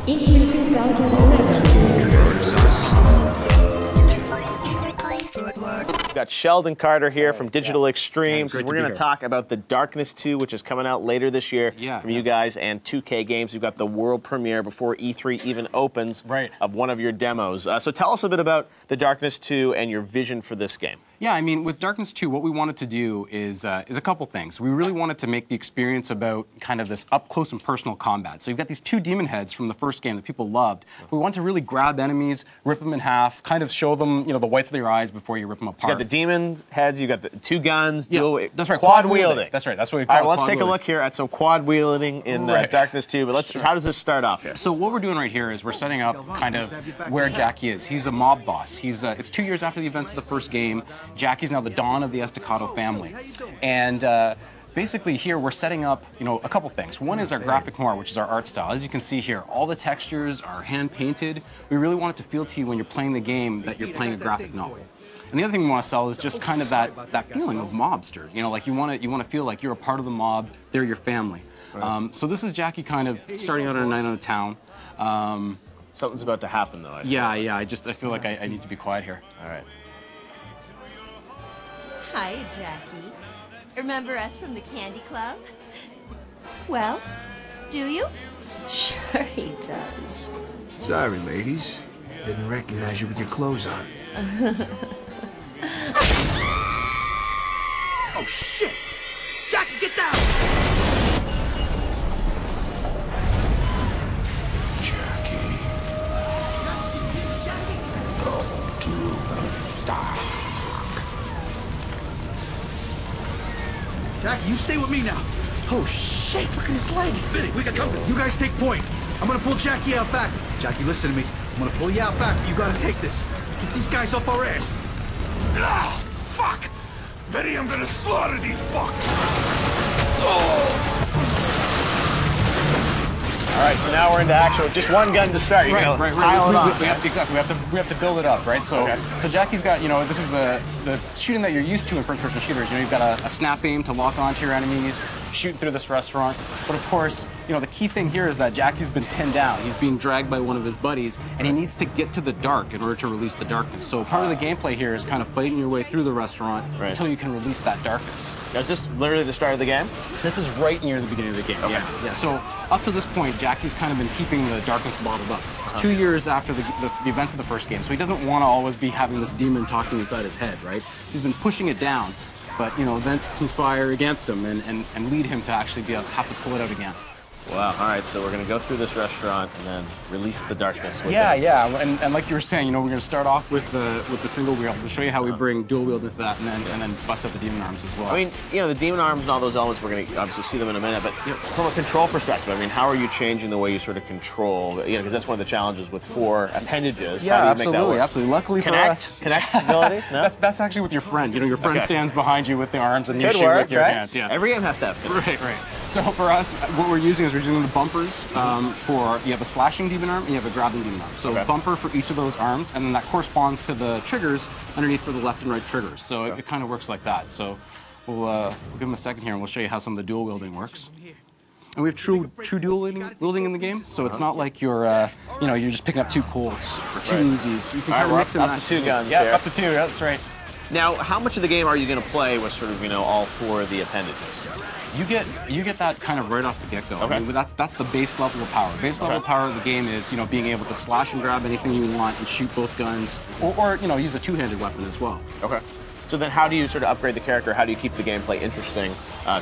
E3 2011. We've got Sheldon Carter here from Digital Extremes. We're going to talk about The Darkness 2, which is coming out later this year from you guys, and 2K Games. We've got the world premiere before E3 even opens of one of your demos. So tell us a bit about The Darkness 2 and your vision for this game. Yeah, I mean, with Darkness 2, what we wanted to do is a couple things. We really wanted to make the experience about kind of this up-close and personal combat. So you've got these two demon heads from the first game that people loved. We want to really grab enemies, rip them in half, kind of show them, you know, the whites of their eyes before you rip them apart. So you got the demon heads, you got the two guns, that's right, quad wielding. That's right, that's what we call it. All right, let's take a look here at some quad wielding in Darkness 2, but let's, how does this start off here? So what we're doing right here is we're setting up kind of where Jackie is. He's a mob boss. He's it's 2 years after the events of the first game. Jackie's now the dawn of the Estacado family. And basically here we're setting up, you know, a couple things. One is our graphic noir, which is our art style. As you can see here, all the textures are hand painted. We really want it to feel to you when you're playing the game that you're playing a graphic novel. And the other thing we want to sell is just kind of that feeling of mobster. You know, like you want to feel like you're a part of the mob, they're your family. So this is Jackie kind of starting out on a night on a town. Something's about to happen though. I feel like I need to be quiet here. All right. Hi, Jackie. Remember us from the Candy Club? Well, do you? Sure he does. Sorry, ladies. Didn't recognize you with your clothes on. Oh, shit! Jackie, get down! Jackie. Go to the dark. Jackie, you stay with me now. Oh, shit, look at his leg. Vinny, we got company. You guys take point. I'm gonna pull Jackie out back. Jackie, listen to me. I'm gonna pull you out back. You gotta take this. Get these guys off our ass. Ah, fuck! Vinny, I'm gonna slaughter these fucks! Oh! All right, so now we're into actual, just one gun to start. You're gonna pile it on. Exactly, we have to build it up, right? So, Jackie's got, you know, this is the shooting that you're used to in first-person shooters. You know, you've got a snap aim to lock onto your enemies, shooting through this restaurant. But of course, you know, the key thing here is that Jackie's been pinned down. He's being dragged by one of his buddies, and he needs to get to the dark in order to release the darkness. So part of the gameplay here is kind of fighting your way through the restaurant until you can release that darkness. Now, is this literally the start of the game? This is right near the beginning of the game. Yeah. So up to this point, Jackie's kind of been keeping the darkness bottled up. It's 2 years after the events of the first game, so he doesn't want to always be having this demon talking inside his head, right? He's been pushing it down, but you know, events conspire against him and lead him to actually have to pull it out again. Wow. All right, so we're going to go through this restaurant and then release the darkness with it. And like you were saying, you know, we're going to start off with the single wheel. We'll show you how we bring dual wield into that, and then bust up the demon arms as well. I mean, you know, the demon arms and all those elements, we're going to obviously see them in a minute, but from a control perspective, I mean, how are you changing the way you sort of control, you know, because that's one of the challenges with 4 appendages. Yeah, how do you absolutely, make that work? absolutely. Luckily for us. Connect abilities? No? That's actually with your friend. You know, your friend stands behind you with the arms and you Good shoot work, with your hands. Yeah. Every game has to have finish. Right. So for us, what we're using is we're using the bumpers for, you have a slashing demon arm and you have a grabbing demon arm. So bumper for each of those arms, and then that corresponds to the triggers underneath for the left and right triggers. So it kind of works like that. So we'll give him a second here and we'll show you how some of the dual wielding works. And we have true dual wielding in the game, so it's not like you're, you know, you're just picking up 2 Colts or 2 Uzis. You can kind of mix and match. Up to 2 guns Yeah, here. up to 2, that's right. Now, how much of the game are you going to play with sort of, you know, all 4 of the appendages? You get that kind of right off the get-go. I mean, that's the base level of power. Base level of power of the game is, you know, being able to slash and grab anything you want and shoot both guns, or you know, use a 2-handed weapon as well. Okay. So then how do you sort of upgrade the character? How do you keep the gameplay interesting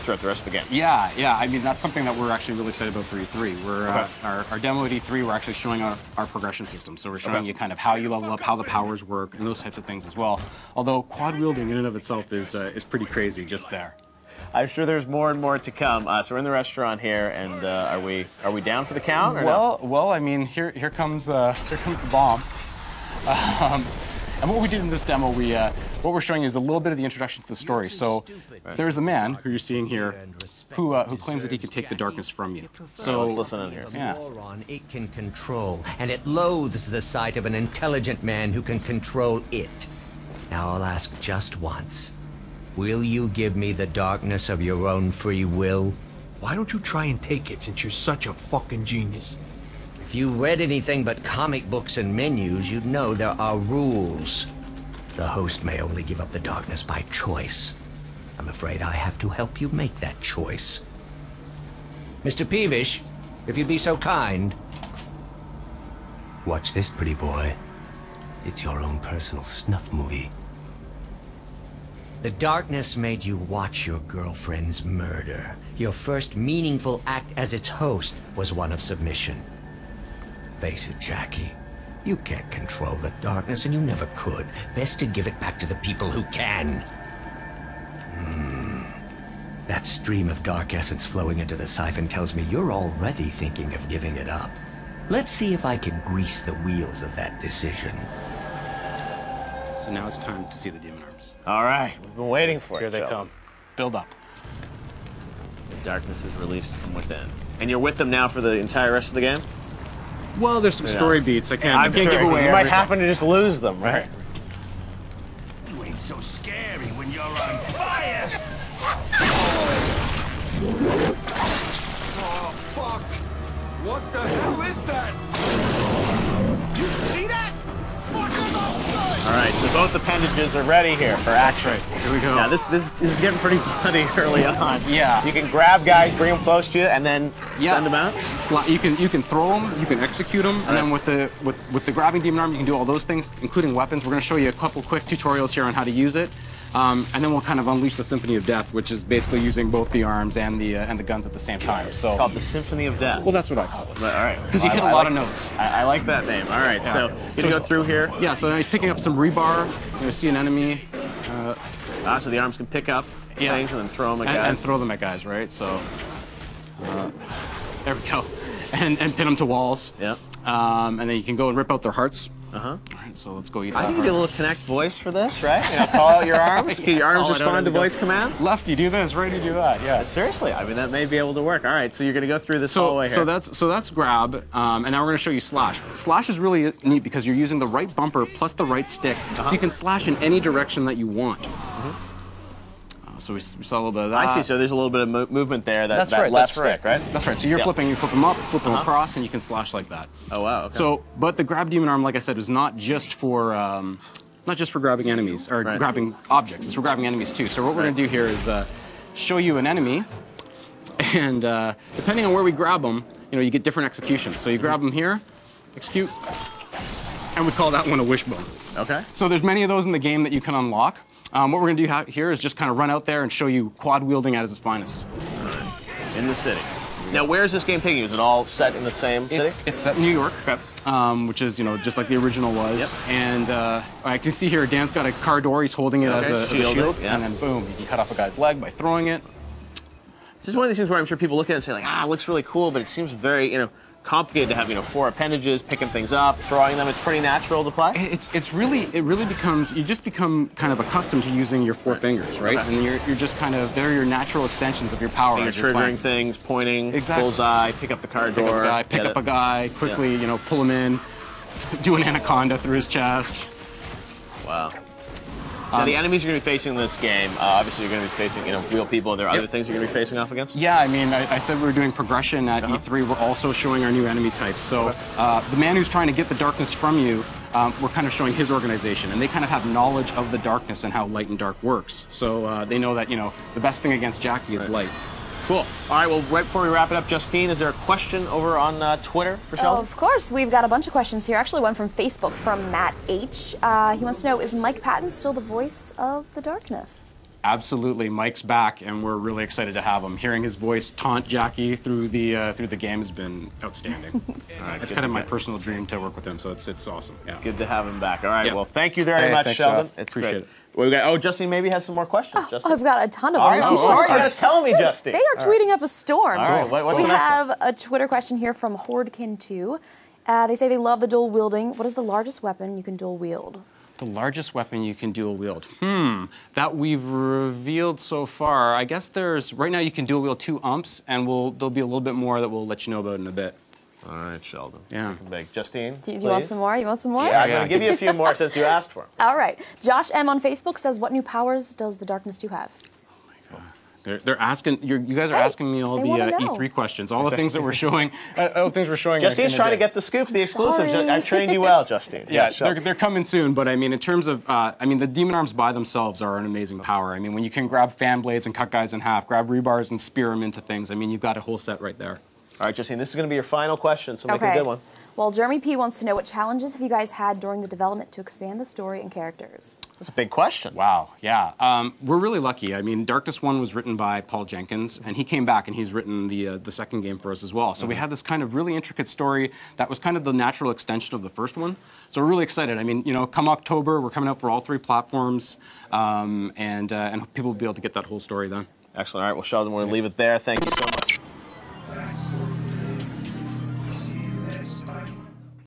throughout the rest of the game? Yeah. I mean, that's something that we're actually really excited about for E3. We're, our demo at E3, we're actually showing our progression system. So we're showing you kind of how you level up, how the powers work, and those types of things as well. Although quad wielding in and of itself is pretty crazy just there. I'm sure there's more and more to come. So we're in the restaurant here, and are we down for the count? Or well, I mean, here comes the bomb. And what we did in this demo, what we're showing you is a little bit of the introduction to the story. So there's a man who you're seeing here who claims that he can take the darkness from you. So let's listen in here. Yeah. It can control, and it loathes the sight of an intelligent man who can control it. Now I'll ask just once. Will you give me the darkness of your own free will? Why don't you try and take it since you're such a fucking genius? If you read anything but comic books and menus, you'd know there are rules. The host may only give up the darkness by choice. I'm afraid I have to help you make that choice. Mr. Peevish, if you'd be so kind. Watch this, pretty boy. It's your own personal snuff movie. The darkness made you watch your girlfriend's murder. Your first meaningful act as its host was one of submission. Face it, Jackie. You can't control the darkness, and you never could. Best to give it back to the people who can. That stream of dark essence flowing into the siphon tells me you're already thinking of giving it up. Let's see if I can grease the wheels of that decision. So now it's time to see the demon arms. All right, we've been waiting for it. Here they come. Build up. The darkness is released from within. And you're with them now for the entire rest of the game? Well, there's some story beats. I can't give away. You might happen to just lose them, right? You ain't so scary when you're on fire! Oh, fuck! What the hell is that? You see that? All right, so both appendages are ready here for action. Right, here we go. Now, this is getting pretty bloody early on. Yeah. You can grab guys, bring them close to you, and then send them out? You can throw them, you can execute them, and then with the grabbing demon arm, you can do all those things, including weapons. We're going to show you a couple quick tutorials here on how to use it. And then we'll kind of unleash the Symphony of Death, which is basically using both the arms and the guns at the same time. So It's called the Symphony of Death. Well, that's what I call it. All right. Because you hit a lot of notes. I like that name. All right, so you're going to go through here. Yeah, so he's picking up some rebar. You're going to see an enemy. So the arms can pick up things and then throw them at guys. And throw them at guys, right? So there we go. And pin them to walls. Yeah. And then you can go and rip out their hearts. All right, so let's go eat that. I think you get a little Connect voice for this, right? You know, call out your arms. Can your arms respond to voice commands? Lefty, do this. Righty, do that. Yeah. Seriously, I mean that may be able to work. All right, so you're going to go through this hallway here. So that's grab, and now we're going to show you slash. Slash is really neat because you're using the right bumper plus the right stick, so you can slash in any direction that you want. So we saw a little bit of that. I see. So there's a little bit of movement there. That right, left stick, right? That's right. So you're flipping. You flip them up, flip them across, and you can slash like that. Oh wow. Okay. So, but the grab demon arm, like I said, was not just for grabbing enemies or grabbing objects. It's for grabbing enemies too. So what we're going to do here is show you an enemy, and depending on where we grab them, you get different executions. So you grab them here, execute, and we call that one a wishbone. Okay. So there's many of those in the game that you can unlock. What we're going to do here is just kind of run out there and show you quad wielding at its finest. In the city. Now, where is this game taking you? Is it all set in the same city? It's set in New York, which is just like the original was. Yep. And I can see here Dan's got a car door. He's holding it as a shield, and then boom, you can cut off a guy's leg by throwing it. This is one of these things where I'm sure people look at it and say like, it looks really cool, but it seems very complicated to have 4 appendages, picking things up, throwing them. It's pretty natural to play. It really becomes, you just become kind of accustomed to using your 4 fingers, right? And you're just kind of, they're your natural extensions of your power. And you're triggering things, pointing, bullseye, pick up the car door, pick up a guy, quickly pull him in, do an anaconda through his chest. Wow. Now, the enemies you're going to be facing in this game, obviously you're going to be facing, real people. Are there other things you're going to be facing off against? Yeah, I mean, I said we were doing progression at E3. We're also showing our new enemy types. So the man who's trying to get the darkness from you, we're kind of showing his organization. And they kind of have knowledge of the darkness and how light and dark works. So they know that, the best thing against Jackie is light. Cool. All right, well, right before we wrap it up, Justine, is there a question over on Twitter for Sheldon? Of course. We've got a bunch of questions here. Actually, one from Facebook from Matt H. He wants to know, is Mike Patton still the voice of the darkness? Absolutely. Mike's back, and we're really excited to have him. Hearing his voice taunt Jackie through the game has been outstanding. All right, it's kind of my personal dream to work with him, so it's awesome. Yeah. Good to have him back. All right, well, thank you very much, Sheldon. It's appreciate great. it. Well, we got, Justine maybe has some more questions. I've got a ton of them. You got to tell me, Justine. They are tweeting up a storm. All right, what's we the next have a Twitter question here from Hordkin2. They say they love the dual wielding. What is the largest weapon you can dual wield? The largest weapon you can dual wield? That we've revealed so far. I guess right now you can dual wield 2 umps, and there'll be a little bit more that we'll let you know about in a bit. All right, Sheldon. Yeah. Justine, do you want some more? You want some more? Yeah, I'm going to give you a few more since you asked for them. All right. Josh M. on Facebook says, what new powers does the Darkness 2 have? Oh my God. They're asking you guys are asking me all the E3 questions, all the things that we're showing, things we're showing. Justine's trying to get the scoop, the exclusive. I've trained you well, Justine. Yeah, they're coming soon. But I mean, in terms of, the demon arms by themselves are an amazing power. I mean, when you can grab fan blades and cut guys in half, grab rebars and spear them into things. I mean, you've got a whole set right there. All right, Justine, this is going to be your final question, so make a good one. Well, Jeremy P. wants to know what challenges have you guys had during the development to expand the story and characters? That's a big question. Wow, yeah. We're really lucky. I mean, Darkness 1 was written by Paul Jenkins, and he came back and he's written the second game for us as well. So we had this kind of really intricate story that was kind of the natural extension of the first one. So we're really excited. I mean, come October, we're coming out for all 3 platforms, and people will be able to get that whole story then. Excellent. All right, well, Sheldon, we're going to leave it there. Thank you so much.